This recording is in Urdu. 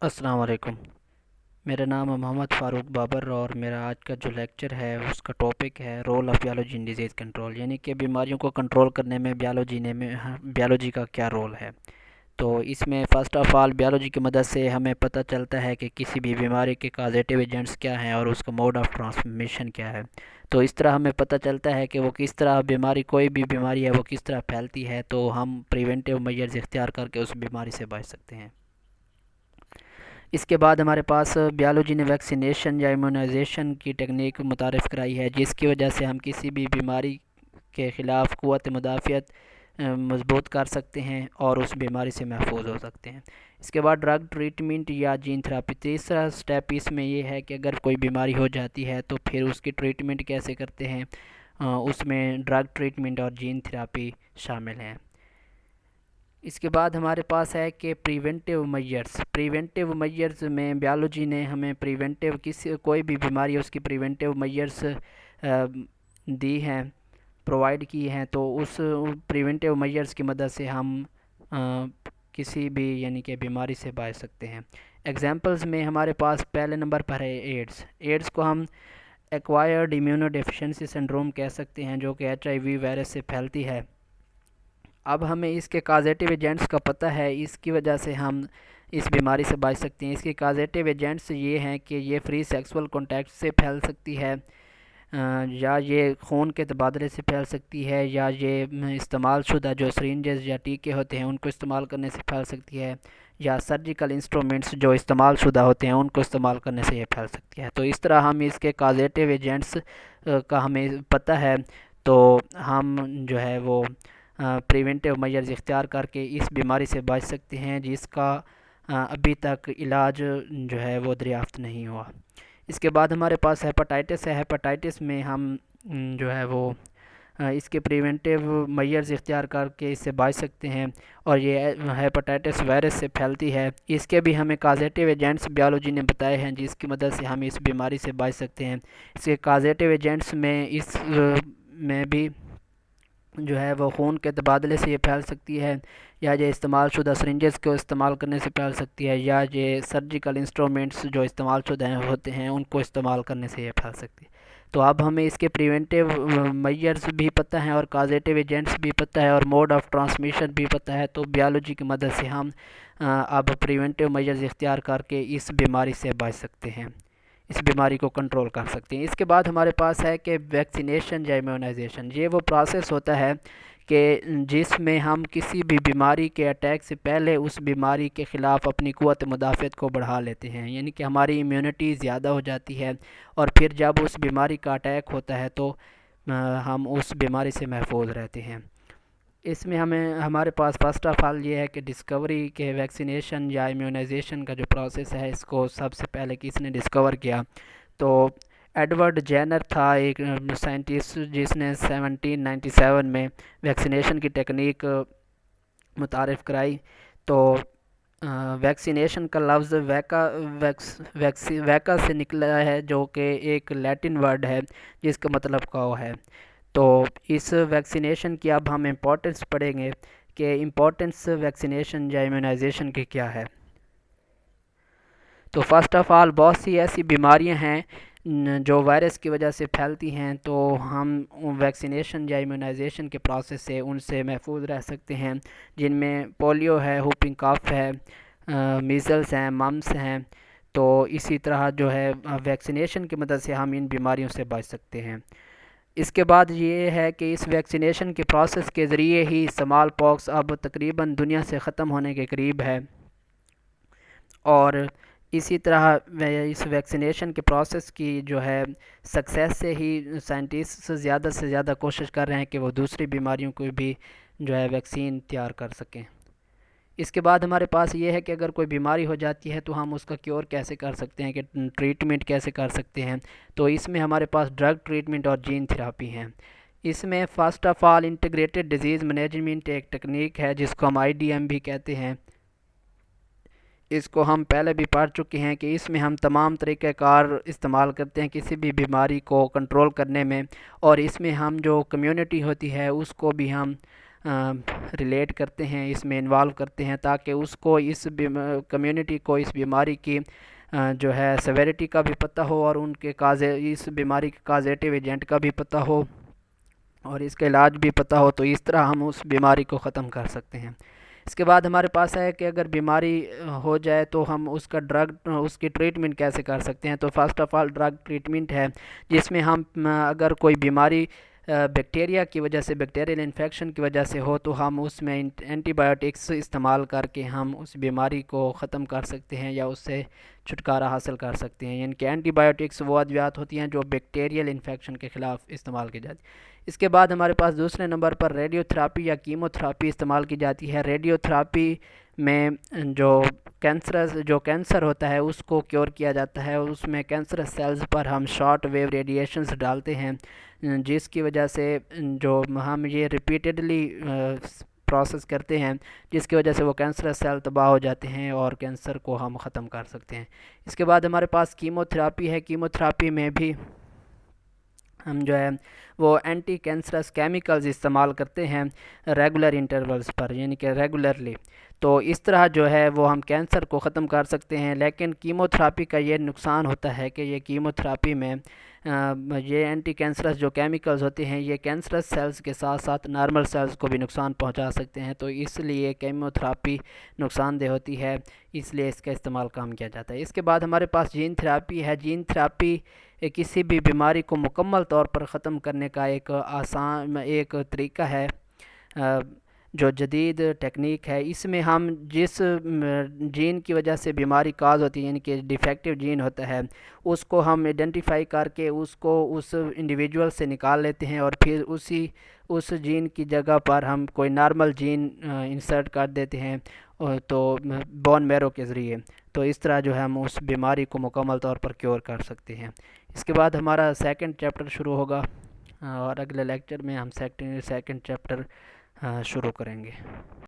السلام علیکم۔ میرا نام ہے محمد فاروق بابر اور میرا آج کا جو لیکچر ہے اس کا ٹاپک ہے role of biology in disease control, یعنی کہ بیماریوں کو کنٹرول کرنے میں بیالوجی کا کیا رول ہے۔ تو اس میں فرسٹ آف آل بیالوجی کی مدد سے ہمیں پتہ چلتا ہے کہ کسی بھی بیماری کے کازیٹیو ایجنٹس کیا ہیں اور اس کا موڈ آف ٹرانسمیشن کیا ہے۔ تو اس طرح ہمیں پتہ چلتا ہے کہ وہ کس طرح کوئی بھی بیماری ہے وہ کس طرح پھیلتی ہے، تو ہم پریونٹیو میجرز اختیار کر کے اس بیماری سے بچ سکتے ہیں۔ اس کے بعد ہمارے پاس بیالوجی نے ویکسینیشن یا ایمیونائزیشن کی ٹیکنیک متعارف کرائی ہے، جس کی وجہ سے ہم کسی بھی بیماری کے خلاف قوت مدافعت مضبوط کر سکتے ہیں اور اس بیماری سے محفوظ ہو سکتے ہیں۔ اس کے بعد ڈرگ ٹریٹمنٹ یا جین تھراپی، تیسرا سٹیپ اس میں یہ ہے کہ اگر کوئی بیماری ہو جاتی ہے تو پھر اس کی ٹریٹمنٹ کیسے کرتے ہیں، اس میں ڈرگ ٹریٹمنٹ اور جین تھراپی شامل ہیں۔ اس کے بعد ہمارے پاس ہے کہ پریونٹیو میجرز میں بیالوجی نے ہمیں کوئی بھی بیماری اس کی پریونٹیو میجرز دی ہیں، پرووائڈ کی ہیں، تو اس پریونٹیو میجرز کی مدد سے ہم کسی بھی یعنی کہ بیماری سے بچ سکتے ہیں۔ ایگزامپلز میں ہمارے پاس پہلے نمبر پر ہے ایڈز کو ہم ایکوائرڈ امیونو ڈیفیشنسی سنڈروم کہہ سکتے ہیں، جو کہ HIV وائرس سے پھیلتی ہے۔ اب ہمیں اس کے کازیٹیو ایجنٹس کا پتہ ہے، اس کی وجہ سے ہم اس بیماری سے بچ سکتے ہیں۔ اس کے کازیٹیو ایجنٹس یہ ہیں کہ یہ فری سیکسول کانٹیکٹ سے پھیل سکتی ہے، یا یہ خون کے تبادلے سے پھیل سکتی ہے، یا یہ استعمال شدہ جو سرنجز یا ٹیکے ہوتے ہیں ان کو استعمال کرنے سے پھیل سکتی ہے، یا سرجیکل انسٹرومنٹس جو استعمال شدہ ہوتے ہیں ان کو استعمال کرنے سے یہ پھیل سکتی ہے۔ تو اس طرح ہم اس کے کازیٹیو ایجنٹس کا ہمیں پتہ ہے، تو ہم جو ہے وہ پریونٹیو میجرز اختیار کر کے اس بیماری سے بچ سکتے ہیں، جس کا ابھی تک علاج جو ہے وہ دریافت نہیں ہوا۔ اس کے بعد ہمارے پاس ہیپاٹائٹس ہے۔ ہیپاٹائٹس میں ہم جو ہے وہ اس کے پریونٹیو میجرز اختیار کر کے اس سے بچ سکتے ہیں، اور یہ ہیپاٹائٹس وائرس سے پھیلتی ہے۔ اس کے بھی ہمیں کازیٹیو ایجنٹس بیالوجی نے بتائے ہیں جس کی مدد سے ہم اس بیماری سے بچ سکتے ہیں۔ اس کے کازیٹیو ایجنٹس میں بھی جو ہے وہ خون کے تبادلے سے یہ پھیل سکتی ہے، یا یہ استعمال شدہ سرنجز کو استعمال کرنے سے پھیل سکتی ہے، یا یہ سرجیکل انسٹرومنٹس جو استعمال شدہ ہوتے ہیں ان کو استعمال کرنے سے یہ پھیل سکتی ہے۔ تو اب ہمیں اس کے پریونٹیو میجرز بھی پتہ ہیں اور کازیٹیو ایجنٹس بھی پتہ ہے اور موڈ آف ٹرانسمیشن بھی پتہ ہے، تو بیالوجی کی مدد سے ہم اب پریونٹیو میجرز اختیار کر کے اس بیماری سے بچ سکتے ہیں، اس بیماری کو کنٹرول کر سکتے ہیں۔ اس کے بعد ہمارے پاس ہے کہ ویکسینیشن یا ایمیونائزیشن، یہ وہ پروسیس ہوتا ہے کہ جس میں ہم کسی بھی بیماری کے اٹیک سے پہلے اس بیماری کے خلاف اپنی قوت مدافعت کو بڑھا لیتے ہیں، یعنی کہ ہماری امیونٹی زیادہ ہو جاتی ہے، اور پھر جب اس بیماری کا اٹیک ہوتا ہے تو ہم اس بیماری سے محفوظ رہتے ہیں۔ اس میں ہمارے پاس فرسٹ آف آل یہ ہے کہ ڈسکوری کے ویکسینیشن یا ایمیونائزیشن کا جو پروسیس ہے اس کو سب سے پہلے کس نے ڈسکور کیا، تو ایڈورڈ جینر تھا، ایک سائنٹسٹ جس نے 1797 میں ویکسینیشن کی ٹیکنیک متعارف کرائی۔ تو ویکسینیشن کا لفظ ویکا سے نکلا ہے، جو کہ ایک لیٹن ورڈ ہے جس کا مطلب کاؤ ہے۔ تو اس ویکسینیشن کی اب ہم امپورٹنس پڑھیں گے کہ امپورٹنس ویکسینیشن یا ایمیونائزیشن کی کیا ہے۔ تو فرسٹ آف آل بہت سی ایسی بیماریاں ہیں جو وائرس کی وجہ سے پھیلتی ہیں، تو ہم ویکسینیشن یا ایمیونائزیشن کے پروسیس سے ان سے محفوظ رہ سکتے ہیں، جن میں پولیو ہے، ہوپنگ کاف ہے، میزلس ہیں، ممس ہیں۔ تو اسی طرح جو ہے ویکسینیشن کی مدد سے ہم ان بیماریوں سے بچ سکتے ہیں۔ اس کے بعد یہ ہے کہ اس ویکسینیشن کے پروسیس کے ذریعے ہی اسمال پاکس اب تقریباً دنیا سے ختم ہونے کے قریب ہے، اور اسی طرح اس ویکسینیشن کے پروسیس کی جو ہے سکسیس سے ہی سائنٹسٹ زیادہ سے زیادہ کوشش کر رہے ہیں کہ وہ دوسری بیماریوں کو بھی جو ہے ویکسین تیار کر سکیں۔ اس کے بعد ہمارے پاس یہ ہے کہ اگر کوئی بیماری ہو جاتی ہے تو ہم اس کا کیور کیسے کر سکتے ہیں، کہ ٹریٹمنٹ کیسے کر سکتے ہیں۔ تو اس میں ہمارے پاس ڈرگ ٹریٹمنٹ اور جین تھراپی ہیں۔ اس میں first of all integrated disease management ایک ٹیکنیک ہے جس کو ہم IDM بھی کہتے ہیں۔ اس کو ہم پہلے بھی پڑھ چکے ہیں کہ اس میں ہم تمام طریقہ کار استعمال کرتے ہیں کسی بھی بیماری کو کنٹرول کرنے میں، اور اس میں ہم جو کمیونٹی ہوتی ہے اس کو بھی ہم ریلیٹ کرتے ہیں، اس میں انوالو کرتے ہیں، تاکہ اس کو اس کمیونٹی کو اس بیماری کی جو ہے سیویرٹی کا بھی پتہ ہو، اور ان کے اس بیماری کے کازیٹیو ایجنٹ کا بھی پتہ ہو، اور اس کا علاج بھی پتہ ہو، تو اس طرح ہم اس بیماری کو ختم کر سکتے ہیں۔ اس کے بعد ہمارے پاس ہے کہ اگر بیماری ہو جائے تو ہم اس کی ٹریٹمنٹ کیسے کر سکتے ہیں۔ تو first of all drug treatment ہے، جس میں ہم اگر کوئی بیماری بیکٹیریا کی وجہ سے، بیکٹیریل انفیکشن کی وجہ سے ہو، تو ہم اس میں اینٹی بایوٹکس استعمال کر کے ہم اس بیماری کو ختم کر سکتے ہیں یا اس سے چھٹکارا حاصل کر سکتے ہیں۔ یعنی کہ اینٹی بایوٹکس وہ ادویات ہوتی ہیں جو بیکٹیریل انفیکشن کے خلاف استعمال کی جاتی ہیں۔ اس کے بعد ہمارے پاس دوسرے نمبر پر ریڈیو تھراپی یا کیمو تھراپی استعمال کی جاتی ہے۔ ریڈیو تھراپی میں جو کینسر ہوتا ہے اس کو کیور کیا جاتا ہے، اس میں کینسرس سیلز پر ہم شارٹ ویو ریڈیشنز ڈالتے ہیں، جس کی وجہ سے جو ہم یہ ریپیٹڈلی پروسیس کرتے ہیں، جس کی وجہ سے وہ کینسرس سیل تباہ ہو جاتے ہیں اور کینسر کو ہم ختم کر سکتے ہیں۔ اس کے بعد ہمارے پاس کیمو تھراپی ہے۔ کیمو تھراپی میں بھی ہم جو ہے وہ اینٹی کینسرس کیمیکلز استعمال کرتے ہیں ریگولر انٹرولز پر، یعنی کہ ریگولرلی، تو اس طرح جو ہے وہ ہم کینسر کو ختم کر سکتے ہیں۔ لیکن کیمو تھراپی کا یہ نقصان ہوتا ہے کہ یہ کیمو تھراپی میں یہ اینٹی کینسرس جو کیمیکلز ہوتے ہیں یہ کینسرس سیلز کے ساتھ ساتھ نارمل سیلز کو بھی نقصان پہنچا سکتے ہیں، تو اس لیے کیمو تھراپی نقصان دہ ہوتی ہے، اس لیے اس کا استعمال کم کیا جاتا ہے۔ اس کے بعد ہمارے پاس جین تھراپی ہے۔ جین تھراپی کسی بھی بیماری کو مکمل طور پر ختم کرنے کا ایک طریقہ ہے، جو جدید ٹیکنیک ہے۔ اس میں ہم جس جین کی وجہ سے بیماری کاز ہوتی ہے، یعنی کہ ڈیفیکٹیو جین ہوتا ہے، اس کو ہم ایڈنٹیفائی کر کے اس کو اس انڈیویجول سے نکال لیتے ہیں، اور پھر اس جین کی جگہ پر ہم کوئی نارمل جین انسرٹ کر دیتے ہیں، تو بون میرو کے ذریعے، تو اس طرح جو ہے ہم اس بیماری کو مکمل طور پر کیور کر سکتے ہیں۔ اس کے بعد ہمارا سیکنڈ چیپٹر شروع ہوگا، اور اگلے لیکچر میں ہم سیکنڈ چیپٹر شروع کریں گے۔